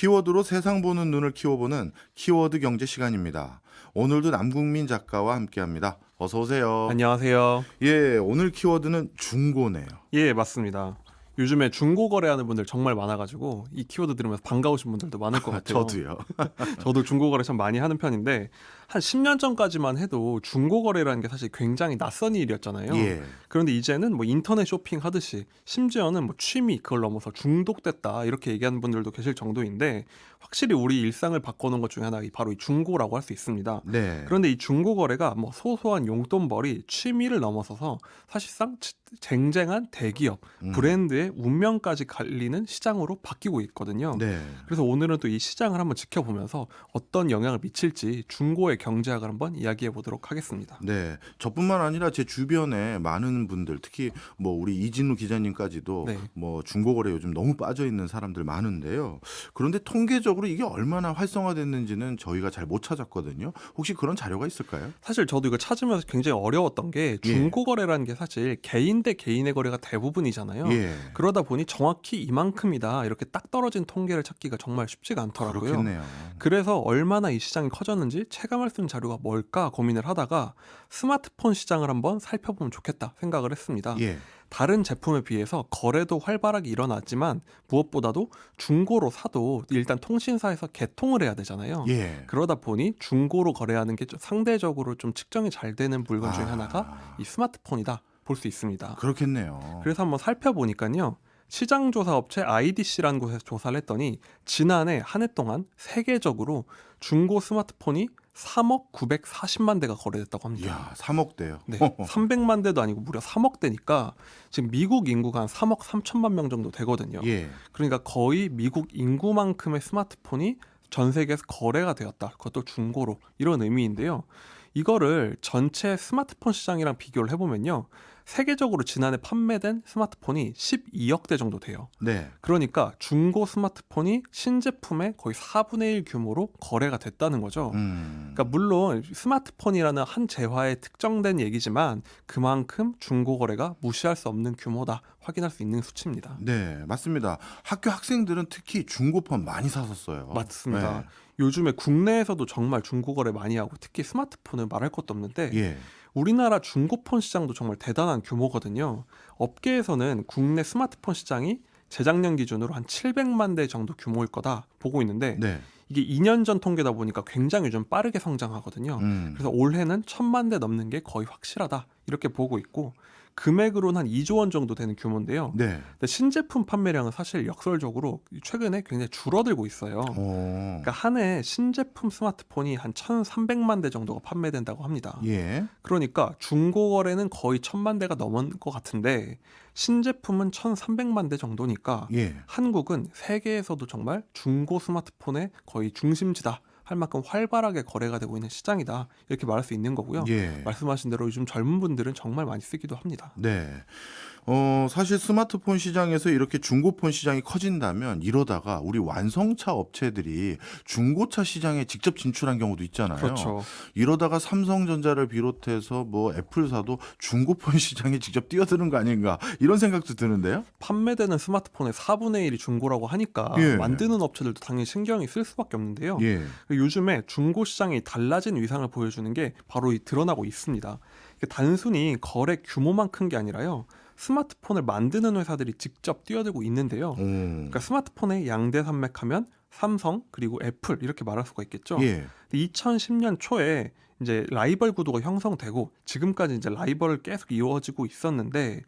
키워드로 세상 보는 눈을 키워보는 키워드 경제 시간입니다. 오늘도 남국민 작가와 함께합니다. 어서 오세요. 안녕하세요. 예, 오늘 키워드는 중고네요. 예, 맞습니다. 요즘에 중고 거래하는 분들 정말 많아가지고 이 키워드 들으면서 반가우신 분들도 많을 것 같아요. 저도요. 저도 중고 거래 참 많이 하는 편인데 한 10년 전까지만 해도 중고 거래라는 게 사실 굉장히 낯선 일이었잖아요. 예. 그런데 이제는 뭐 인터넷 쇼핑 하듯이 심지어는 뭐 취미 그걸 넘어서 중독됐다 이렇게 얘기하는 분들도 계실 정도인데 확실히 우리 일상을 바꿔놓은 것 중에 하나 바로 이 중고라고 할 수 있습니다. 네. 그런데 이 중고 거래가 뭐 소소한 용돈벌이 취미를 넘어서서 사실상 쟁쟁한 대기업 브랜드의 운명까지 갈리는 시장으로 바뀌고 있거든요. 네. 그래서 오늘은 또 이 시장을 한번 지켜보면서 어떤 영향을 미칠지 중고의 경제학을 한번 이야기해 보도록 하겠습니다. 네. 저뿐만 아니라 제 주변에 많은 분들, 특히 뭐 우리 이진우 기자님까지도 네. 뭐 중고거래 요즘 너무 빠져 있는 사람들 많은데요. 그런데 통계적으로 이게 얼마나 활성화됐는지는 저희가 잘 못 찾았거든요. 혹시 그런 자료가 있을까요? 사실 저도 이거 찾으면서 굉장히 어려웠던 게 중고 거래라는 게 사실 개인 대 개인의 거래가 대부분이잖아요. 예. 그러다 보니 정확히 이만큼이다 이렇게 딱 떨어진 통계를 찾기가 정말 쉽지가 않더라고요. 그렇겠네요. 그래서 얼마나 이 시장이 커졌는지 체감할 수 있는 자료가 뭘까 고민을 하다가 스마트폰 시장을 한번 살펴보면 좋겠다 생각을 했습니다. 예. 다른 제품에 비해서 거래도 활발하게 일어났지만 무엇보다도 중고로 사도 일단 통신사에서 개통을 해야 되잖아요. 예. 그러다 보니 중고로 거래하는 게 상대적으로 좀 측정이 잘 되는 물건 중에 하나가 이 스마트폰이다 볼 수 있습니다. 그렇겠네요. 그래서 한번 살펴보니까요. 시장조사업체 IDC라는 곳에서 조사를 했더니 지난해 한 해 동안 세계적으로 중고 스마트폰이 3억 940만 대가 거래됐다고 합니다. 이야, 3억 대요. 네, 300만 대도 아니고 무려 3억 대니까 지금 미국 인구가 한 3억 3천만 명 정도 되거든요. 예. 그러니까 거의 미국 인구만큼의 스마트폰이 전 세계에서 거래가 되었다. 그것도 중고로 이런 의미인데요. 이거를 전체 스마트폰 시장이랑 비교를 해보면요. 세계적으로 지난해 판매된 스마트폰이 12억 대 정도 돼요. 네. 그러니까 중고 스마트폰이 신제품의 거의 4분의 1 규모로 거래가 됐다는 거죠. 그러니까 물론 스마트폰이라는 한 재화에 특정된 얘기지만 그만큼 중고 거래가 무시할 수 없는 규모다 확인할 수 있는 수치입니다. 네, 맞습니다. 학교 학생들은 특히 중고폰 많이 샀었어요. 맞습니다. 요즘에 국내에서도 정말 중고 거래 많이 하고 특히 스마트폰은 말할 것도 없는데 예. 우리나라 중고폰 시장도 정말 대단한 규모거든요. 업계에서는 국내 스마트폰 시장이 재작년 기준으로 한 700만 대 정도 규모일 거다 보고 있는데 네. 이게 2년 전 통계다 보니까 굉장히 좀 빠르게 성장하거든요. 그래서 올해는 1,000만 대 넘는 게 거의 확실하다 이렇게 보고 있고 금액으로는 한 2조 원 정도 되는 규모인데요. 네. 근데 신제품 판매량은 사실 역설적으로 최근에 굉장히 줄어들고 있어요. 그러니까 한 해 신제품 스마트폰이 한 1,300만 대 정도가 판매된다고 합니다. 예. 그러니까 중고 거래는 거의 1,000만 대가 넘은 것 같은데 신제품은 1,300만 대 정도니까 예. 한국은 세계에서도 정말 중고 스마트폰의 거의 중심지다 할 만큼 활발하게 거래가 되고 있는 시장이다 이렇게 말할 수 있는 거고요. 예. 말씀하신 대로 요즘 젊은 분들은 정말 많이 쓰기도 합니다. 네. 사실 스마트폰 시장에서 이렇게 중고폰 시장이 커진다면 이러다가 우리 완성차 업체들이 중고차 시장에 직접 진출한 경우도 있잖아요. 그렇죠. 이러다가 삼성전자를 비롯해서 뭐 애플사도 중고폰 시장에 직접 뛰어드는 거 아닌가 이런 생각도 드는데요. 판매되는 스마트폰의 4분의 1이 중고라고 하니까 예. 만드는 업체들도 당연히 신경이 쓸 수밖에 없는데요. 예. 요즘에 중고 시장이 달라진 위상을 보여주는 게 바로 드러나고 있습니다. 이게 단순히 거래 규모만 큰 게 아니라요. 스마트폰을 만드는 회사들이 직접 뛰어들고 있는데요. 그러니까 스마트폰의 양대 산맥하면 삼성 그리고 애플 이렇게 말할 수가 있겠죠. 예. 2010년 초에 이제 라이벌 구도가 형성되고 지금까지 이제 라이벌을 계속 이루어지고 있었는데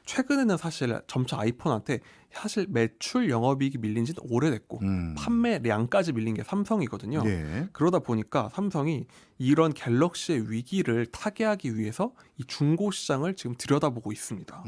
최근에는 사실 점차 아이폰한테 사실 매출 영업이익이 밀린 지는 오래됐고 판매량까지 밀린 게 삼성이거든요. 예. 그러다 보니까 삼성이 이런 갤럭시의 위기를 타개하기 위해서 이 중고 시장을 지금 들여다보고 있습니다.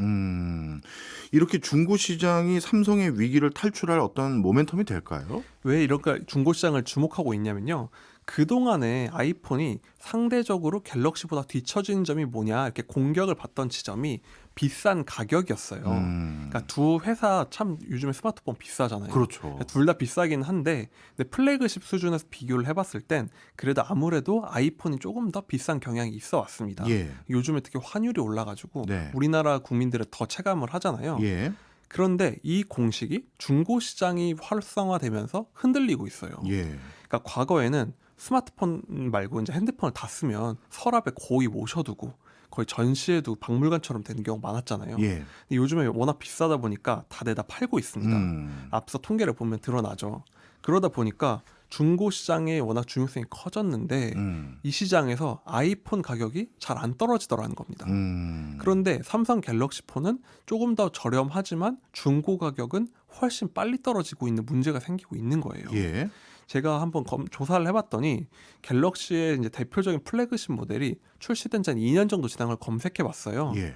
이렇게 중고 시장이 삼성의 위기를 탈출할 어떤 모멘텀이 될까요? 왜 이렇게 중고 시장을 주목하고 있냐면요. 그동안에 아이폰이 상대적으로 갤럭시보다 뒤처지는 점이 뭐냐 이렇게 공격을 받던 지점이 비싼 가격이었어요. 그러니까 두 회사 참 요즘에 스마트폰 비싸잖아요. 그렇죠. 둘 다 비싸긴 한데 근데 플래그십 수준에서 비교를 해봤을 땐 그래도 아무래도 아이폰이 조금 더 비싼 경향이 있어 왔습니다. 예. 요즘에 특히 환율이 올라가지고 네. 우리나라 국민들은 더 체감을 하잖아요. 예. 그런데 이 공식이 중고 시장이 활성화되면서 흔들리고 있어요. 예. 그러니까 과거에는 스마트폰 말고 이제 핸드폰을 다 쓰면 서랍에 거의 모셔두고 거의 전시회도 박물관처럼 되는 경우가 많았잖아요. 예. 근데 요즘에 워낙 비싸다 보니까 다 내다 팔고 있습니다. 음. 앞서 통계를 보면 드러나죠. 그러다 보니까 중고 시장의 워낙 중요성이 커졌는데 이 시장에서 아이폰 가격이 잘 안 떨어지더라는 겁니다. 그런데 삼성 갤럭시 폰은 조금 더 저렴하지만 중고 가격은 훨씬 빨리 떨어지고 있는 문제가 생기고 있는 거예요. 예. 제가 한번 조사를 해봤더니 갤럭시의 이제 대표적인 플래그십 모델이 출시된 지 한 2년 정도 지난 걸 검색해봤어요. 예.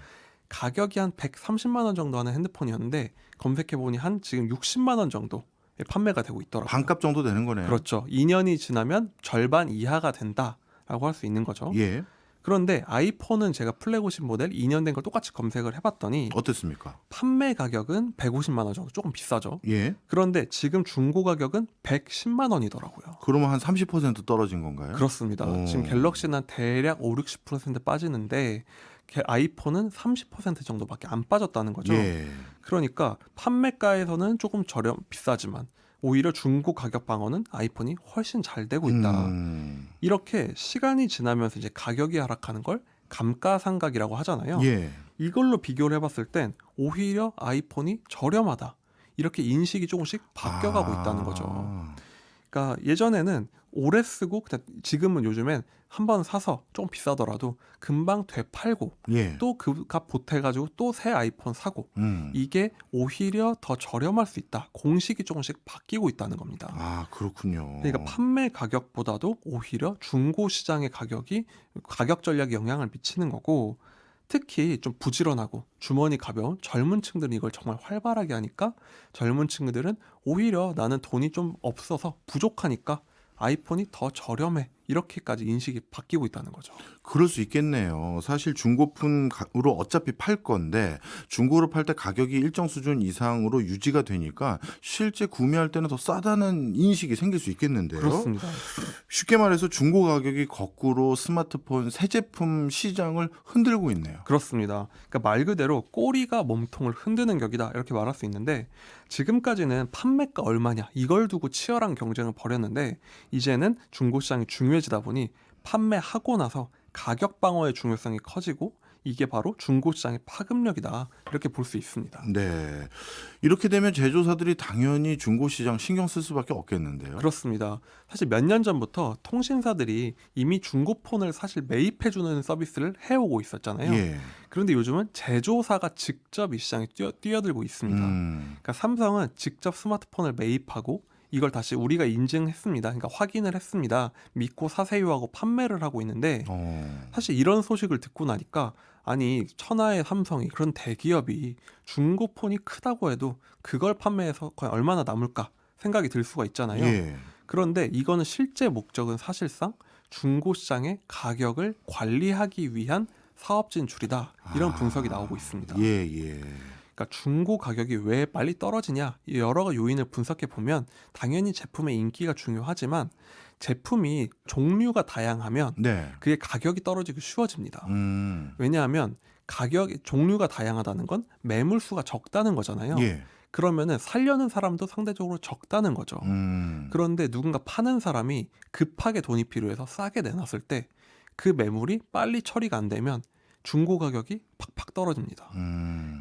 가격이 한 130만 원 정도 하는 핸드폰이었는데 검색해보니 한 지금 60만 원 정도 판매가 되고 있더라고요. 반값 정도 되는 거네요. 그렇죠. 2년이 지나면 절반 이하가 된다라고 할 수 있는 거죠. 예. 그런데 아이폰은 제가 플래그십 모델 2년 된 걸 똑같이 검색을 해봤더니 어땠습니까? 판매 가격은 150만 원 정도, 조금 비싸죠. 예. 그런데 지금 중고 가격은 110만 원이더라고요. 그러면 한 30% 떨어진 건가요? 그렇습니다. 오. 지금 갤럭시는 한 대략 5, 60% 빠지는데 아이폰은 30% 정도밖에 안 빠졌다는 거죠. 예. 그러니까 판매가에서는 조금 비싸지만 오히려 중고 가격 방어는 아이폰이 훨씬 잘 되고 있다. 이렇게 시간이 지나면서 이제 가격이 하락하는 걸 감가상각이라고 하잖아요. 예. 이걸로 비교를 해봤을 땐 오히려 아이폰이 저렴하다. 이렇게 인식이 조금씩 바뀌어가고 있다는 거죠. 그러니까 예전에는 오래 쓰고 지금은 요즘엔 한번 사서 조금 비싸더라도 금방 되팔고 예. 또 그 값 보태가지고 또 새 아이폰 사고 이게 오히려 더 저렴할 수 있다. 공식이 조금씩 바뀌고 있다는 겁니다. 아, 그렇군요. 그러니까 판매 가격보다도 오히려 중고 시장의 가격이 가격 전략에 영향을 미치는 거고 특히 좀 부지런하고 주머니 가벼운 젊은 층들은 이걸 정말 활발하게 하니까 젊은 층들은 오히려 나는 돈이 좀 없어서 부족하니까 아이폰이 더 저렴해 이렇게까지 인식이 바뀌고 있다는 거죠. 그럴 수 있겠네요. 사실 중고품으로 어차피 팔 건데 중고로 팔 때 가격이 일정 수준 이상으로 유지가 되니까 실제 구매할 때는 더 싸다는 인식이 생길 수 있겠는데요. 그렇습니다. 쉽게 말해서 중고 가격이 거꾸로 스마트폰 새 제품 시장을 흔들고 있네요. 그렇습니다. 그러니까 말 그대로 꼬리가 몸통을 흔드는 격이다 이렇게 말할 수 있는데 지금까지는 판매가 얼마냐 이걸 두고 치열한 경쟁을 벌였는데 이제는 중고 시장이 중요해지다 보니 판매하고 나서 가격 방어의 중요성이 커지고 이게 바로 중고 시장의 파급력이다 이렇게 볼 수 있습니다. 네. 이렇게 되면 제조사들이 당연히 중고 시장 신경 쓸 수밖에 없겠는데요. 그렇습니다. 사실 몇 년 전부터 통신사들이 이미 중고폰을 사실 매입해주는 서비스를 해오고 있었잖아요. 예. 그런데 요즘은 제조사가 직접 이 시장에 뛰어들고 있습니다. 그러니까 삼성은 직접 스마트폰을 매입하고 이걸 다시 우리가 인증했습니다. 그러니까 확인을 했습니다. 믿고 사세요 하고 판매를 하고 있는데 사실 이런 소식을 듣고 나니까 아니 천하의 삼성이 그런 대기업이 중고폰이 크다고 해도 그걸 판매해서 과연 얼마나 남을까 생각이 들 수가 있잖아요. 예. 그런데 이거는 실제 목적은 사실상 중고 시장의 가격을 관리하기 위한 사업 진출이다. 이런 분석이 나오고 있습니다. 예, 예. 그러니까 중고 가격이 왜 빨리 떨어지냐 이 여러 요인을 분석해 보면 당연히 제품의 인기가 중요하지만 제품이 종류가 다양하면 네. 그게 가격이 떨어지기 쉬워집니다. 왜냐하면 종류가 다양하다는 건 매물 수가 적다는 거잖아요. 예. 그러면은 살려는 사람도 상대적으로 적다는 거죠. 그런데 누군가 파는 사람이 급하게 돈이 필요해서 싸게 내놨을 때 그 매물이 빨리 처리가 안 되면 중고 가격이 팍팍 떨어집니다.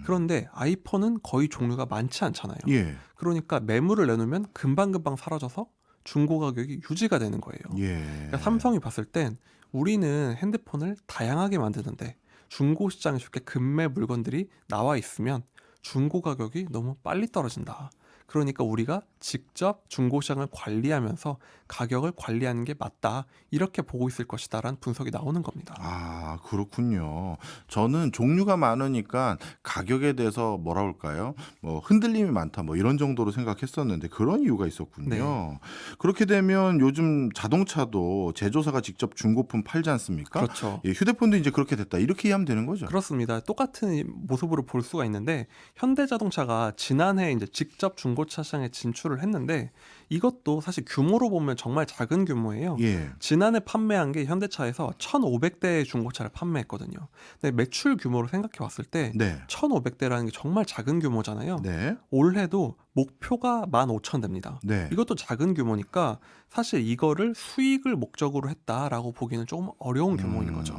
그런데 아이폰은 거의 종류가 많지 않잖아요. 예. 그러니까 매물을 내놓으면 금방금방 사라져서 중고 가격이 유지가 되는 거예요. 예. 그러니까 삼성이 봤을 땐 우리는 핸드폰을 다양하게 만드는데 중고 시장에 쉽게 급매 물건들이 나와 있으면 중고 가격이 너무 빨리 떨어진다. 그러니까 우리가 직접 중고 시장을 관리하면서 가격을 관리하는 게 맞다. 이렇게 보고 있을 것이다라는 분석이 나오는 겁니다. 아, 그렇군요. 저는 종류가 많으니까 가격에 대해서 뭐라 할까요? 뭐 흔들림이 많다 뭐 이런 정도로 생각했었는데 그런 이유가 있었군요. 네. 그렇게 되면 요즘 자동차도 제조사가 직접 중고품 팔지 않습니까? 그렇죠. 예, 휴대폰도 이제 그렇게 됐다. 이렇게 이해하면 되는 거죠. 그렇습니다. 똑같은 모습으로 볼 수가 있는데 현대자동차가 지난해 이제 직접 중고차 시장에 진출을 판매를 했는데 이것도 사실 규모로 보면 정말 작은 규모예요. 예. 지난해 판매한 게 현대차에서 1,500대의 중고차를 판매했거든요. 근데 매출 규모로 생각해 봤을 때 네. 1,500대라는 게 정말 작은 규모잖아요. 네. 올해도 목표가 15,000대입니다. 네. 이것도 작은 규모니까 사실 이거를 수익을 목적으로 했다라고 보기는 조금 어려운 규모인 거죠.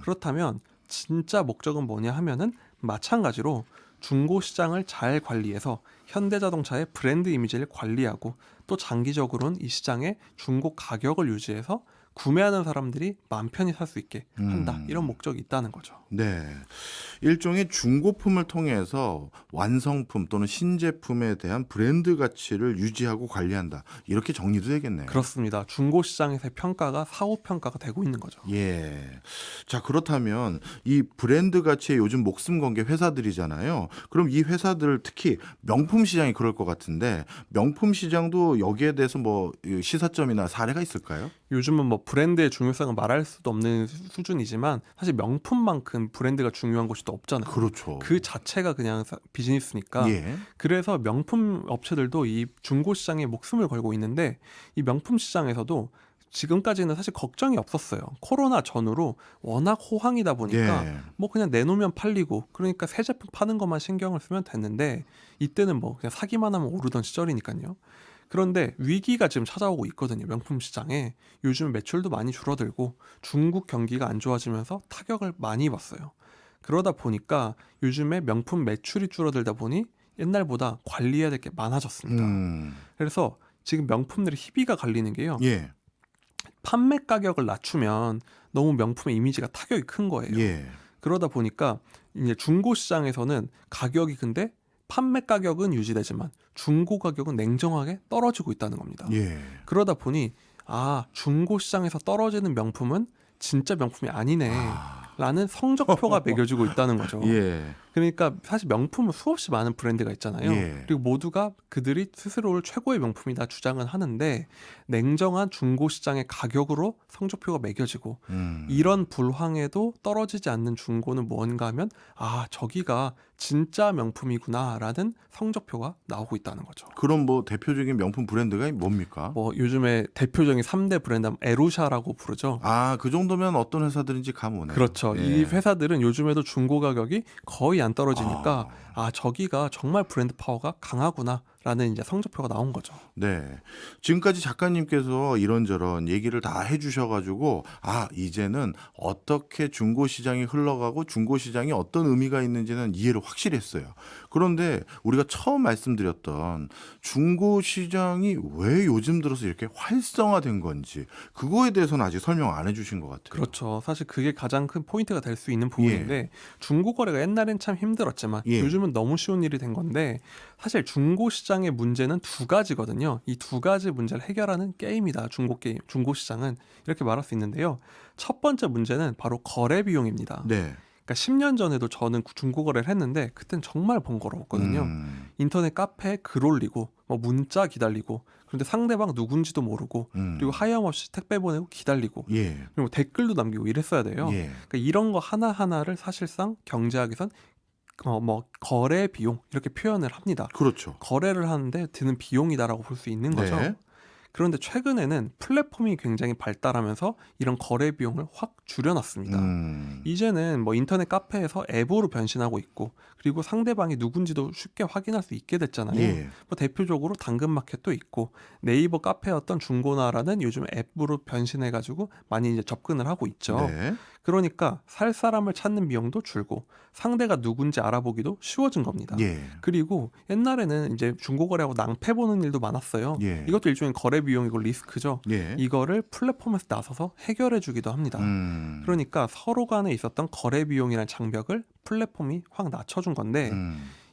그렇다면 진짜 목적은 뭐냐 하면은 마찬가지로 중고 시장을 잘 관리해서 현대자동차의 브랜드 이미지를 관리하고 또 장기적으로는 이 시장의 중고 가격을 유지해서 구매하는 사람들이 마음 편히 살 수 있게 한다. 이런 목적이 있다는 거죠. 네. 일종의 중고품을 통해서 완성품 또는 신제품에 대한 브랜드 가치를 유지하고 관리한다. 이렇게 정리도 되겠네요. 그렇습니다. 중고 시장에서의 평가가 사후 평가가 되고 있는 거죠. 예. 자, 그렇다면 이 브랜드 가치에 요즘 목숨 건 게 회사들이잖아요. 그럼 이 회사들 특히 명품 시장이 그럴 것 같은데 명품 시장도 여기에 대해서 뭐 시사점이나 사례가 있을까요? 요즘은 뭐 브랜드의 중요성을 말할 수도 없는 수준이지만 사실 명품만큼 브랜드가 중요한 곳이 또 없잖아요. 그렇죠. 그 자체가 그냥 비즈니스니까. 예. 그래서 명품 업체들도 이 중고 시장에 목숨을 걸고 있는데 이 명품 시장에서도 지금까지는 사실 걱정이 없었어요. 코로나 전후로 워낙 호황이다 보니까 예. 뭐 그냥 내놓으면 팔리고 그러니까 새 제품 파는 것만 신경을 쓰면 됐는데 이때는 뭐 그냥 사기만 하면 오르던 시절이니까요. 그런데 위기가 지금 찾아오고 있거든요. 명품 시장에. 요즘 매출도 많이 줄어들고 중국 경기가 안 좋아지면서 타격을 많이 입었어요. 그러다 보니까 요즘에 명품 매출이 줄어들다 보니 옛날보다 관리해야 될 게 많아졌습니다. 그래서 지금 명품들의 희비가 갈리는 게요. 예. 판매 가격을 낮추면 너무 명품의 이미지가 타격이 큰 거예요. 예. 그러다 보니까 이제 중고 시장에서는 가격이 근데 판매 가격은 유지되지만 중고 가격은 냉정하게 떨어지고 있다는 겁니다. 예. 그러다 보니 중고 시장에서 떨어지는 명품은 진짜 명품이 아니네 라는 성적표가 매겨지고 있다는 거죠. 예. 그러니까 사실 명품은 수없이 많은 브랜드가 있잖아요. 예. 그리고 모두가 그들이 스스로를 최고의 명품이다 주장은 하는데 냉정한 중고 시장의 가격으로 성적표가 매겨지고 이런 불황에도 떨어지지 않는 중고는 뭔가 하면 저기가 진짜 명품이구나라는 성적표가 나오고 있다는 거죠. 그럼 뭐 대표적인 명품 브랜드가 뭡니까? 뭐 요즘에 대표적인 3대 브랜드 에루샤라고 부르죠. 그 정도면 어떤 회사들인지 감 오네요. 그렇죠. 예. 이 회사들은 요즘에도 중고 가격이 거의 안 떨어지니까 저기가 정말 브랜드 파워가 강하구나라는 이제 성적표가 나온 거죠. 네. 지금까지 작가님께서 이런저런 얘기를 다 해주셔가지고 이제는 어떻게 중고 시장이 흘러가고 중고 시장이 어떤 의미가 있는지는 이해를 확실히 했어요. 그런데 우리가 처음 말씀드렸던 중고 시장이 왜 요즘 들어서 이렇게 활성화된 건지 그거에 대해서는 아직 설명 안 해주신 것 같아요. 그렇죠. 사실 그게 가장 큰 포인트가 될 수 있는 부분인데 중고 거래가 옛날엔 참 힘들었지만 요즘은 너무 쉬운 일이 된 건데 사실 중고 시장의 문제는 두 가지거든요. 이 두 가지 문제를 해결하는 게임이다. 중고 시장은 이렇게 말할 수 있는데요. 첫 번째 문제는 바로 거래 비용입니다. 네. 그러니까 10년 전에도 저는 중고 거래를 했는데 그땐 정말 번거로웠거든요. 인터넷 카페에 글 올리고 뭐 문자 기다리고 그런데 상대방 누군지도 모르고 그리고 하염없이 택배 보내고 기다리고 그리고 댓글도 남기고 이랬어야 돼요. 그러니까 이런 거 하나하나를 사실상 경제학에선 뭐 거래 비용 이렇게 표현을 합니다. 그렇죠. 거래를 하는데 드는 비용이다라고 볼 수 있는 거죠. 네. 그런데 최근에는 플랫폼이 굉장히 발달하면서 이런 거래 비용을 확 줄여놨습니다. 이제는 뭐 인터넷 카페에서 앱으로 변신하고 있고 그리고 상대방이 누군지도 쉽게 확인할 수 있게 됐잖아요. 뭐 대표적으로 당근마켓도 있고 네이버 카페였던 중고나라는 요즘 앱으로 변신해가지고 많이 이제 접근을 하고 있죠. 네. 그러니까 살 사람을 찾는 비용도 줄고 상대가 누군지 알아보기도 쉬워진 겁니다. 그리고 옛날에는 이제 중고거래하고 낭패 보는 일도 많았어요. 이것도 일종의 거래 비용이고 리스크죠. 이거를 플랫폼에서 나서서 해결해 주기도 합니다. 그러니까 서로 간에 있었던 거래 비용이라는 장벽을 플랫폼이 확 낮춰준 건데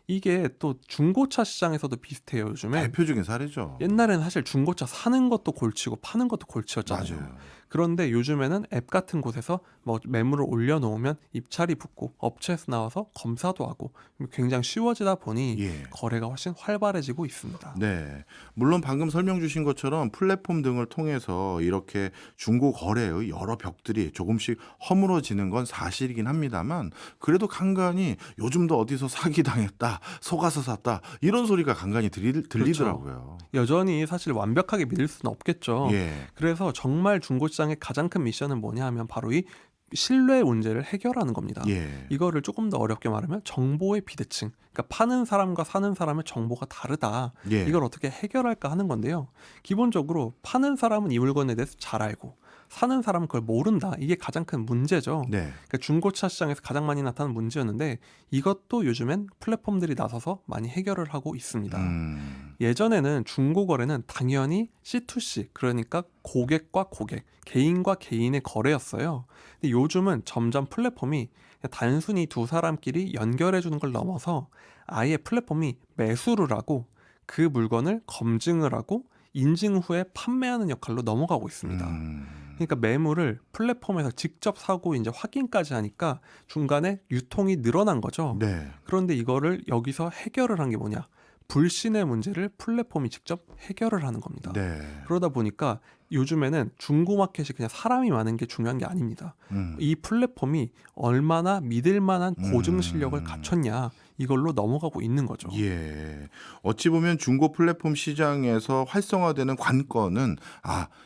이게 또 중고차 시장에서도 비슷해요. 요즘에 대표적인 사례죠. 옛날에는 사실 중고차 사는 것도 골치고 파는 것도 골치였잖아요. 맞아요. 그런데 요즘에는 앱 같은 곳에서 뭐 매물을 올려놓으면 입찰이 붙고 업체에서 나와서 검사도 하고 굉장히 쉬워지다 보니 예. 거래가 훨씬 활발해지고 있습니다. 네. 물론 방금 설명 주신 것처럼 플랫폼 등을 통해서 이렇게 중고 거래의 여러 벽들이 조금씩 허물어지는 건 사실이긴 합니다만 그래도 간간이 요즘도 어디서 사기당했다, 속아서 샀다 이런 소리가 간간히 들리더라고요. 여전히 사실 완벽하게 믿을 수는 없겠죠. 예. 그래서 정말 중고시장의 가장 큰 미션은 뭐냐 하면 바로 이 신뢰 문제를 해결하는 겁니다. 예. 이거를 조금 더 어렵게 말하면 정보의 비대칭. 그러니까 파는 사람과 사는 사람의 정보가 다르다. 예. 이걸 어떻게 해결할까 하는 건데요. 기본적으로 파는 사람은 이 물건에 대해서 잘 알고 사는 사람은 그걸 모른다. 이게 가장 큰 문제죠. 네. 그러니까 중고차 시장에서 가장 많이 나타나는 문제였는데 이것도 요즘엔 플랫폼들이 나서서 많이 해결을 하고 있습니다. 예전에는 중고 거래는 당연히 C2C, 그러니까 고객과 고객, 개인과 개인의 거래였어요. 근데 요즘은 점점 플랫폼이 그냥 단순히 두 사람끼리 연결해 주는 걸 넘어서 아예 플랫폼이 매수를 하고 그 물건을 검증을 하고 인증 후에 판매하는 역할로 넘어가고 있습니다. 그러니까 매물을 플랫폼에서 직접 사고 이제 확인까지 하니까 중간에 유통이 늘어난 거죠. 네. 그런데 이거를 여기서 해결을 한 게 뭐냐? 불신의 문제를 플랫폼이 직접 해결을 하는 겁니다. 네. 그러다 보니까 요즘에는 중고마켓이 그냥 사람이 많은 게 중요한 게 아닙니다. 이 플랫폼이 얼마나 믿을 만한 고증 실력을 갖췄냐 이걸로 넘어가고 있는 거죠. 예. 어찌 보면 중고 플랫폼 시장에서 활성화되는 관건은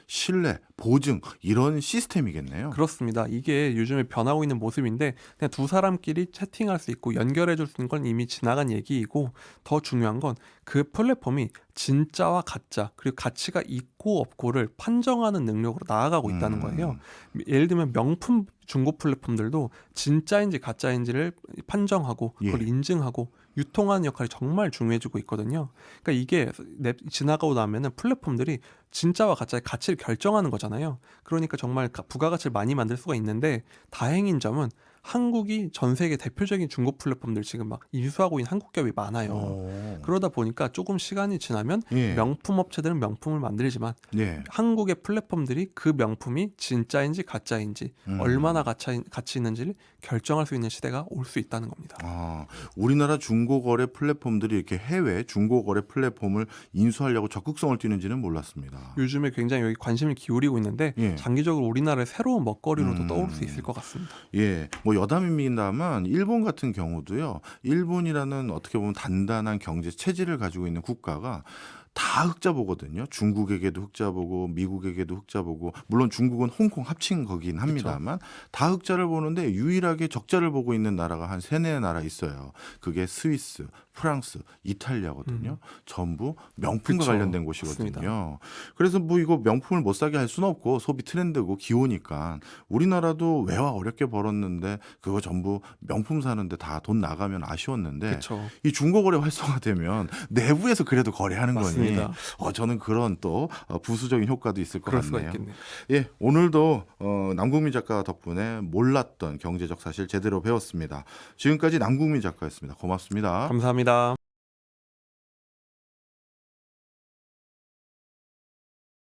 신뢰, 보증 이런 시스템이겠네요. 그렇습니다. 이게 요즘에 변하고 있는 모습인데 그냥 두 사람끼리 채팅할 수 있고 연결해 줄 수 있는 건 이미 지나간 얘기이고 더 중요한 건 그 플랫폼이 진짜와 가짜 그리고 가치가 있고 없고를 판정하는 능력으로 나아가고 있다는 거예요. 예를 들면 명품 중고 플랫폼들도 진짜인지 가짜인지를 판정하고 그걸 예. 인증하고 유통하는 역할이 정말 중요해지고 있거든요. 그러니까 이게 지나가고 나면은 플랫폼들이 진짜와 가짜의 가치를 결정하는 거잖아요. 그러니까 정말 부가가치를 많이 만들 수가 있는데 다행인 점은 한국이 전 세계 대표적인 중고 플랫폼들 지금 막 인수하고 있는 한국 기업이 많아요. 그러다 보니까 조금 시간이 지나면 예. 명품 업체들은 명품을 만들지만 예. 한국의 플랫폼들이 그 명품이 진짜인지 가짜인지 얼마나 가치 있는지를 결정할 수 있는 시대가 올 수 있다는 겁니다. 우리나라 중고거래 플랫폼들이 이렇게 해외 중고거래 플랫폼을 인수하려고 적극성을 띠는지는 몰랐습니다. 요즘에 굉장히 여기 관심을 기울이고 있는데 예. 장기적으로 우리나라의 새로운 먹거리로도 떠올 수 있을 것 같습니다. 예, 뭐 여담입니다만 일본 같은 경우도요. 일본이라는 어떻게 보면 단단한 경제 체질을 가지고 있는 국가가 다 흑자 보거든요. 중국에게도 흑자 보고 미국에게도 흑자 보고 물론 중국은 홍콩 합친 거긴 합니다만 다 흑자를 보는데 유일하게 적자를 보고 있는 나라가 한 세네 나라 있어요. 그게 스위스, 프랑스, 이탈리아거든요. 전부 명품과 그쵸. 관련된 곳이거든요. 맞습니다. 그래서 뭐 이거 명품을 못 사게 할 수는 없고 소비 트렌드고 기호니까 우리나라도 외화 어렵게 벌었는데 그거 전부 명품 사는데 다 돈 나가면 아쉬웠는데 그렇죠. 이 중고거래 활성화되면 내부에서 그래도 거래하는 맞습니다. 거니 저는 그런 또 부수적인 효과도 있을 것 그럴 수가 같네요. 있겠네요. 예, 오늘도 남궁민 작가 덕분에 몰랐던 경제적 사실 제대로 배웠습니다. 지금까지 남궁민 작가였습니다. 고맙습니다. 감사합니다.